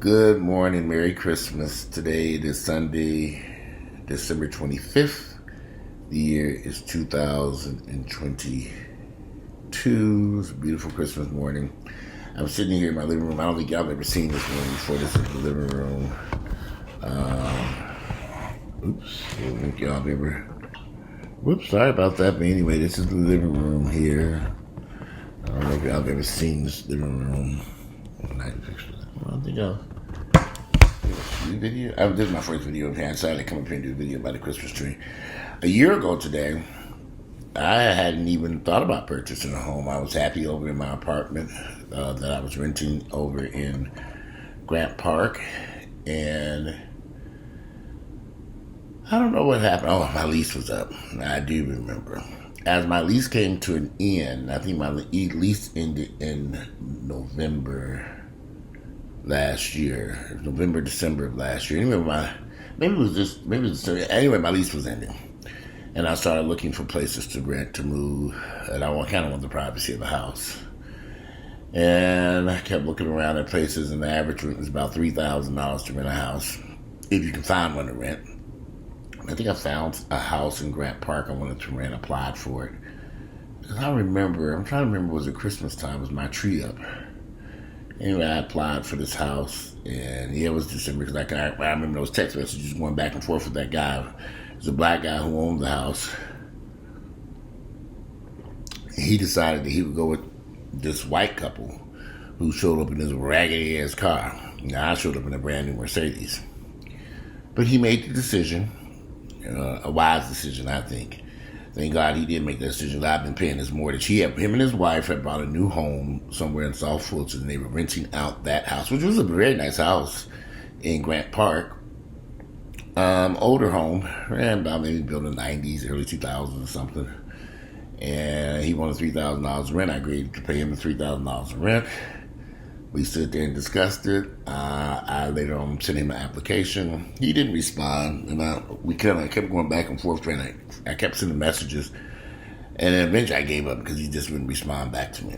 Good morning, Merry Christmas. Today it is Sunday, December 25th. The year is 2022. It's a beautiful Christmas morning. I'm sitting here in my living room. I don't think y'all have ever seen this room before. This is the living room. I don't think y'all have ever... Whoops, sorry about that. But anyway, this is the living room here. I don't know if y'all have ever seen this living room. I don't think y'all... Video. This is my first video of here. I decided to come up here and do a video about the Christmas tree. A year ago today, I hadn't even thought about purchasing a home. I was happy over in my apartment that I was renting over in Grant Park, and I don't know what happened. Oh, my lease was up. I do remember. As my lease came to an end, I think my lease ended in November last year, November, December of last year. Anyway, maybe it was December. Anyway, my lease was ending, and I started looking for places to rent, to move, and I kind of want the privacy of a house. And I kept looking around at places, and the average rent was about $3,000 to rent a house, if you can find one to rent. I think I found a house in Grant Park I wanted to rent, applied for it. Because I'm trying to remember, was it Christmas time? Was my tree up? Anyway, I applied for this house, and it was December, because I remember those text messages going back and forth with that guy. It was a black guy who owned the house. He decided that he would go with this white couple who showed up in this raggedy-ass car. Now, I showed up in a brand new Mercedes. But he made the decision, a wise decision, I think. Thank God he did make that decision. I've been paying his mortgage. Him and his wife had bought a new home somewhere in South Fulton, and they were renting out that house, which was a very nice house in Grant Park. Older home, ran about maybe built in the 90s, early 2000s or something. And he wanted $3,000 rent. I agreed to pay him the $3,000 rent. We stood there and discussed it. I later on sent him an application. He didn't respond, and we kind of kept going back and forth. I kept sending messages, and then eventually I gave up because he just wouldn't respond back to me.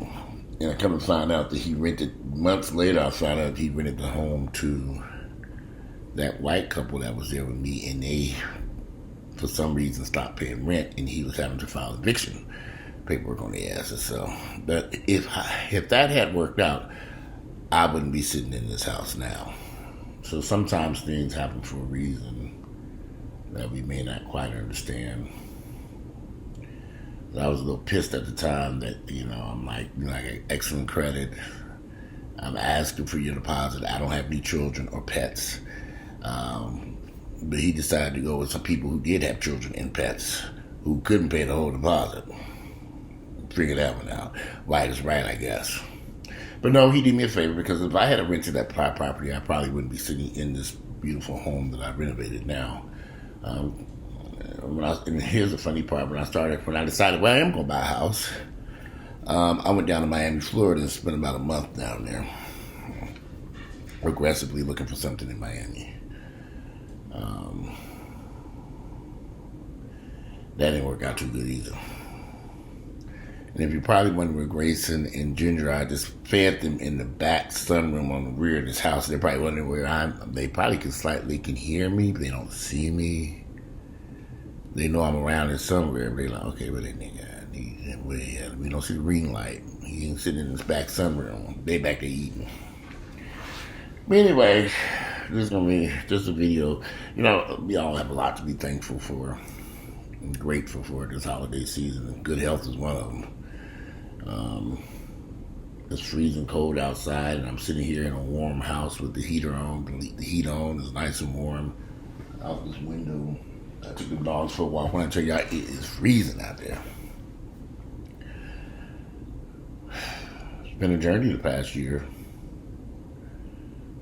And I come to find out that he rented, months later, I found out he rented the home to that white couple that was there with me, and they, for some reason, stopped paying rent, and he was having to file eviction paperwork on the asses. So, but if that had worked out, I wouldn't be sitting in this house now. So sometimes things happen for a reason that we may not quite understand. I was a little pissed at the time that, I'm like, I got excellent credit. I'm asking for your deposit. I don't have any children or pets. But he decided to go with some people who did have children and pets who couldn't pay the whole deposit. Figure that one out. Right is right, I guess. But no, he did me a favor, because if I had rented that property, I probably wouldn't be sitting in this beautiful home that I renovated now. And here's the funny part: when I decided, I am going to buy a house, I went down to Miami, Florida, and spent about a month down there, aggressively looking for something in Miami. That didn't work out too good either. And if you're probably wondering where Grayson and Ginger are, I just fed them in the back sunroom on the rear of this house. They're probably wondering where they probably can hear me, but they don't see me. They know I'm around here somewhere, but they're like, okay, where that nigga at? We don't see the ring light. He ain't sitting in this back sunroom. They back there eating. But anyway, this is going to be just a video. We all have a lot to be thankful for and grateful for this holiday season, and good health is one of them. It's freezing cold outside, and I'm sitting here in a warm house with the heater on. The heat on. It's nice and warm out this window. I took the dogs for a walk. When I tell y'all, it is freezing out there. It's been a journey the past year.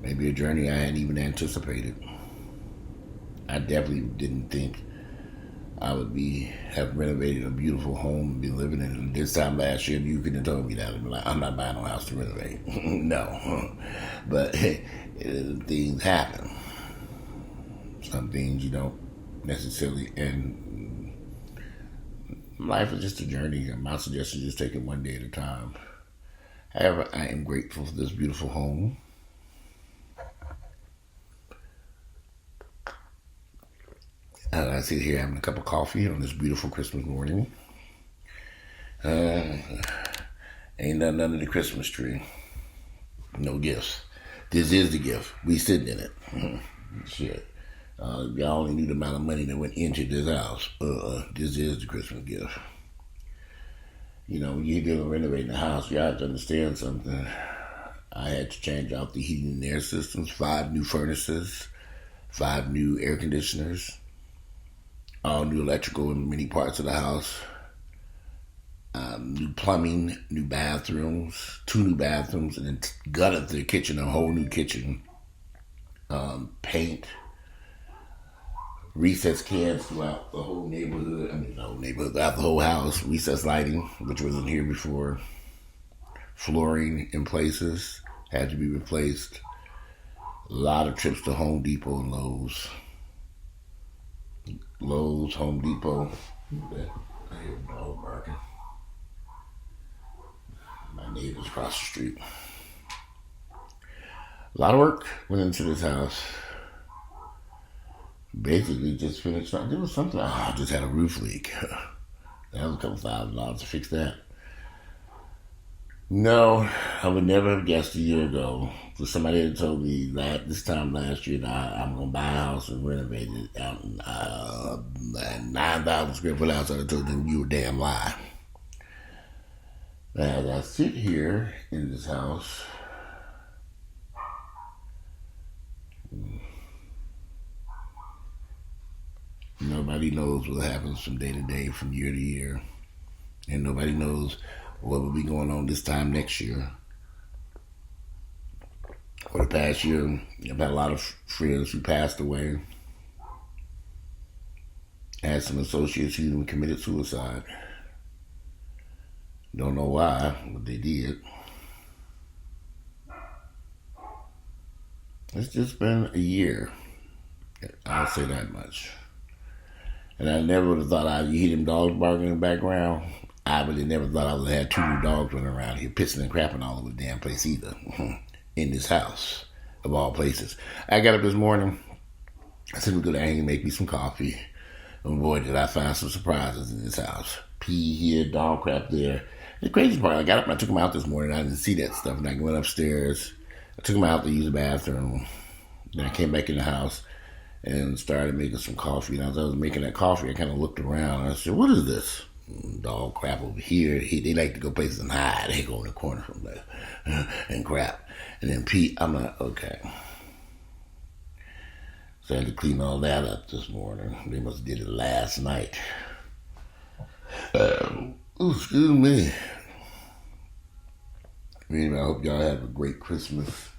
Maybe a journey I hadn't even anticipated. I definitely didn't think I would have renovated a beautiful home and be living in it. This time last year, you couldn't have told me that. I'd be like, I'm not buying no house to renovate. No. But things happen. Some things you don't necessarily, and life is just a journey. My suggestion is just take it one day at a time. However, I am grateful for this beautiful home. I sit here having a cup of coffee on this beautiful Christmas morning. Ain't nothing under the Christmas tree. No gifts. This is the gift. We sitting in it. Shit. Y'all only knew the amount of money that went into this house. This is the Christmas gift. You know, when you're dealing with renovating the house, you have to understand something. I had to change out the heating and air systems, 5 new furnaces, 5 new air conditioners, all new electrical in many parts of the house. New plumbing, new bathrooms, 2 new bathrooms, and then gutted the kitchen, a whole new kitchen. Paint, recess cans throughout the whole neighborhood. Throughout the whole house. Recess lighting, which wasn't here before. Flooring in places had to be replaced. A lot of trips to Home Depot and Lowe's. Lowe's, Home Depot. I hear a dog barking. My neighbors across the street. A lot of work went into this house. Basically just finished. There was something. I just had a roof leak. That was a couple $1,000 to fix that. No, I would never have guessed a year ago. So somebody had told me this time last year that I'm going to buy a house and renovate it out in 9,000 square foot house. I told them you were damn lie. As I sit here in this house, nobody knows what happens from day to day, from year to year. And nobody knows what will be going on this time next year. For the past year, I've had a lot of friends who passed away. I had some associates who even committed suicide. Don't know why, but they did. It's just been a year. I'll say that much. And I never would have thought you hear them dogs barking in the background. I really never thought I would have had 2 new dogs running around here pissing and crapping all over the damn place either. In this house, of all places. I got up this morning. I said, we'll go down here and make me some coffee. And boy, did I find some surprises in this house. Pee here, dog crap there. The crazy part, I got up and I took them out this morning. I didn't see that stuff. And I went upstairs. I took them out to use the bathroom. Then I came back in the house and started making some coffee. And as I was making that coffee, I kind of looked around. And I said, what is this? Dog crap over here. They like to go places and hide. They go in the corner from there and crap. And then pee. I'm like, okay. So I had to clean all that up this morning. They must have did it last night. Excuse me. Anyway, I hope y'all have a great Christmas.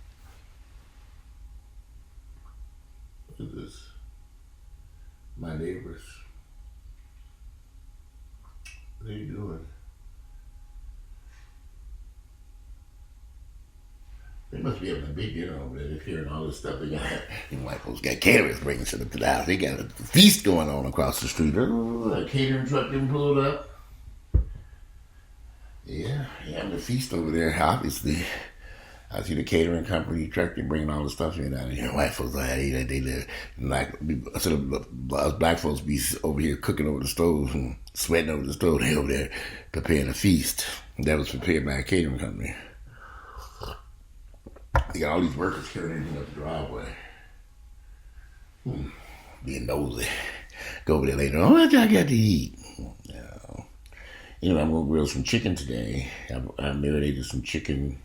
What is this? My neighbors. What are you doing? They must be having a big dinner over there. They're hearing all this stuff. They got, white folks got caterers bringing shit up to the house. They got a feast going on across the street. A catering truck didn't pull it up. Yeah, having a feast over there, obviously. I see the catering company truck, they bringing all the stuff in out of here. White folks, they live. Like, instead of us black folks be over here cooking over the stove and sweating over the stove, they over there preparing a feast. That was prepared by a catering company. They got all these workers carrying anything up the driveway. Being nosy. Go over there later. Oh, what y'all got to eat? Anyway, I'm going to grill some chicken today. I marinated some chicken.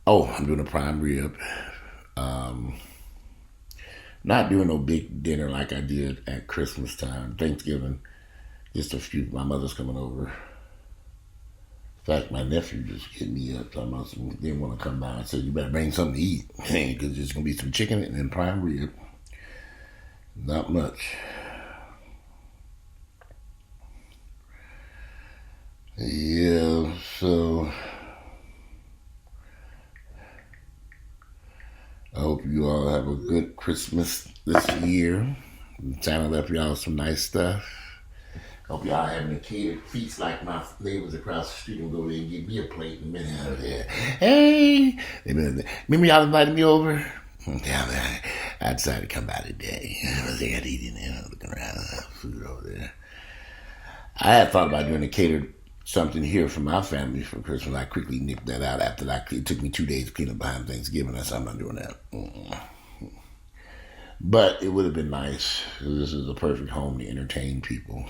Oh, I'm doing a prime rib. Not doing no big dinner like I did at Christmas time. Thanksgiving, just a few. My mother's coming over. In fact, my nephew just hit me up talking about some, didn't want to come by. I said, you better bring something to eat. Because there's going to be some chicken and then prime rib. Not much. Yeah, so I hope you all have a good Christmas this year. Santa left y'all some nice stuff. Hope y'all having a catered feast like my neighbors across the street and go there and get me a plate in a minute out of there. Hey! Remember y'all invited me over? Yeah, man, I decided to come by today. I was there eating there, looking around, food over there. I had thought about doing a catered something here for my family for Christmas. I quickly nipped that out after that. It took me 2 days to clean up behind Thanksgiving. I said, I'm not doing that. But it would have been nice. This is a perfect home to entertain people.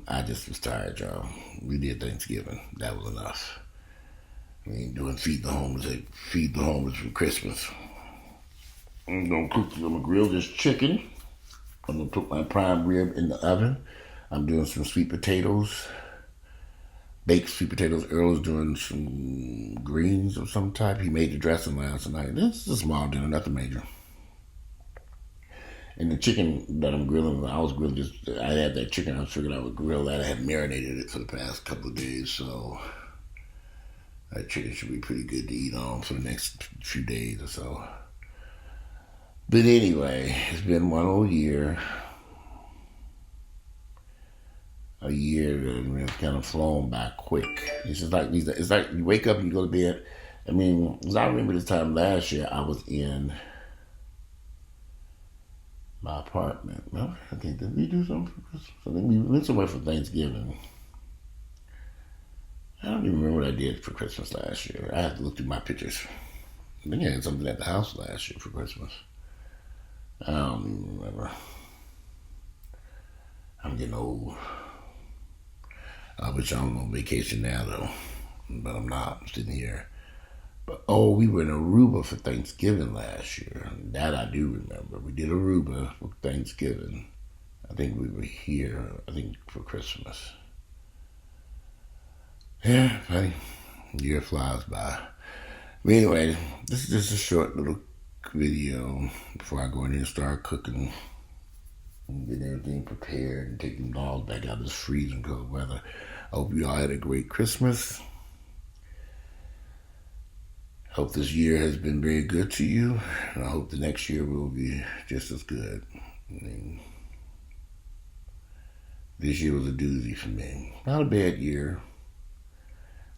I just was tired, y'all. We did Thanksgiving. That was enough. I mean, doing feed the homeless for Christmas. I'm gonna grill this chicken. I'm gonna put my prime rib in the oven. I'm doing some sweet potatoes, baked sweet potatoes. Earl's doing some greens of some type. He made the dressing last night. This is a small dinner, nothing major. And the chicken that I'm grilling, I had that chicken, I figured I would grill that. I had marinated it for the past couple of days, so that chicken should be pretty good to eat on for the next few days or so. But anyway, it's been one whole year. A year that has kind of flown by quick. It's like you wake up and you go to bed. I mean, as I remember this time last year, I was in my apartment. Well, I think, did we do something for Christmas? I think we went somewhere for Thanksgiving. I don't even remember what I did for Christmas last year. I have to look through my pictures. I think I had something at the house last year for Christmas. I don't even remember. I'm getting old. I wish I was on vacation now, though. But I'm not. I'm sitting here. But, we were in Aruba for Thanksgiving last year. That I do remember. We did Aruba for Thanksgiving. I think we were here, for Christmas. Yeah, funny. Year flies by. But anyway, this is just a short little video before I go in here and start cooking and get everything prepared and take them dogs back out of this freezing cold weather. I hope you all had a great Christmas. Hope this year has been very good to you, and I hope the next year will be just as good. I mean, this year was a doozy for me. Not a bad year.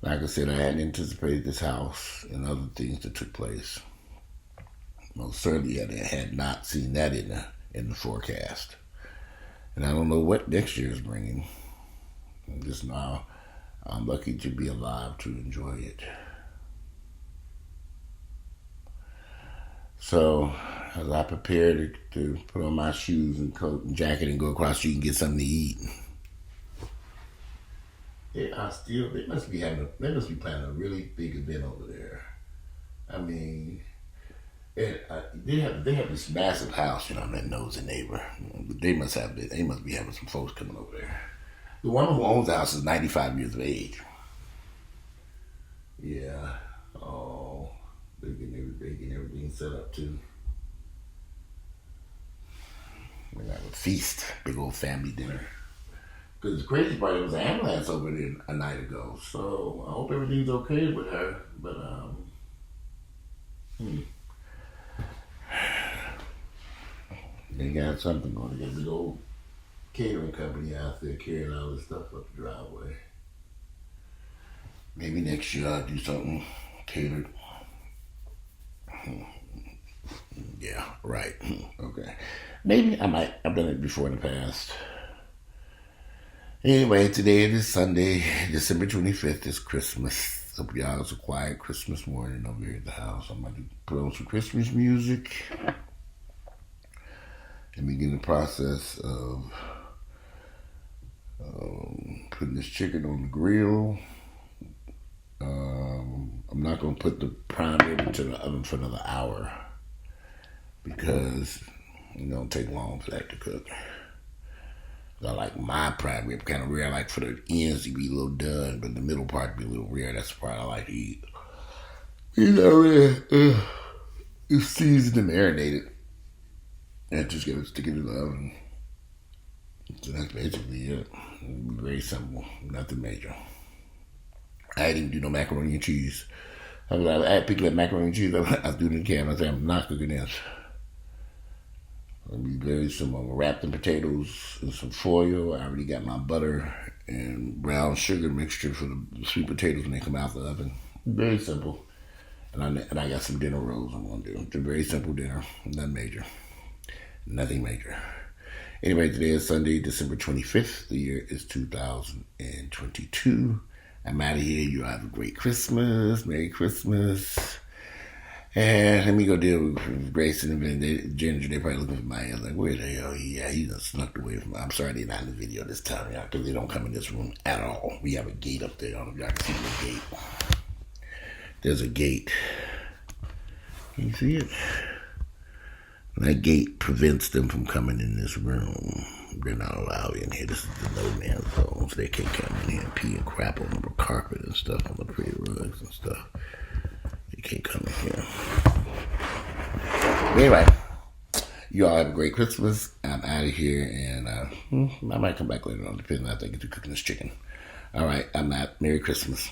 Like I said, I hadn't anticipated this house and other things that took place. Most certainly, I had not seen that in the forecast. And I don't know what next year is bringing. Just now, I'm lucky to be alive to enjoy it. So, as I prepare to put on my shoes and coat and jacket and go across the street and get something to eat, they must be planning a really big event over there. I mean, they have this massive house, that nosy neighbor. They must be having some folks coming over there. The one who owns the house is 95 years of age. Yeah. Oh, they're getting everything set up too. We're gonna have a feast, big old family dinner. Because the crazy part, there was an ambulance over there a night ago. So I hope everything's okay with her. But they got something going. They got a big old catering company out there carrying all this stuff up the driveway. Maybe next year I'll do something catered. Yeah, right. Okay. Maybe I might. I've done it before in the past. Anyway, today it is Sunday, December 25th. It's Christmas. Hope y'all it's a quiet Christmas morning over here at the house. I'm about to put on some Christmas music and begin the process of putting this chicken on the grill. I'm not going to put the prime rib into the oven for another hour because it don't take long for that to cook. I like my prime rib kind of rare. I like for the ends to be a little done, but the middle part to be a little rare. That's the part I like to eat. It's seasoned and marinated. And just gotta stick it in the oven. So that's basically it. Very simple. Nothing major. I didn't do no macaroni and cheese. I picked up macaroni and cheese. I threw it in the can. I said, I'm not cooking this. It'll be very simple. I'm gonna wrap the potatoes in some foil. I already got my butter and brown sugar mixture for the sweet potatoes when they come out the oven. Very simple. And I got some dinner rolls I'm going to do. It's a very simple dinner, nothing major. Nothing major. Anyway, today is Sunday, December 25th. The year is 2022. I'm out of here. You all have a great Christmas. Merry Christmas. And let me go deal with Grayson and Ginger. They're probably looking for my head like, where the hell he at? He just snuck away from me. I'm sorry they're not in the video this time, y'all, because they don't come in this room at all. We have a gate up there. I don't know if y'all can see the gate. There's a gate. Can you see it? And that gate prevents them from coming in this room. They're not allowed in here. This is the no man's zone, so they can't come in here and pee and crap on the carpet and stuff, on the pretty rugs and stuff. They can't come in here. But anyway, you all have a great Christmas. I'm out of here, and I might come back later on, depending on how I get to cooking this chicken. All right, I'm out. Merry Christmas.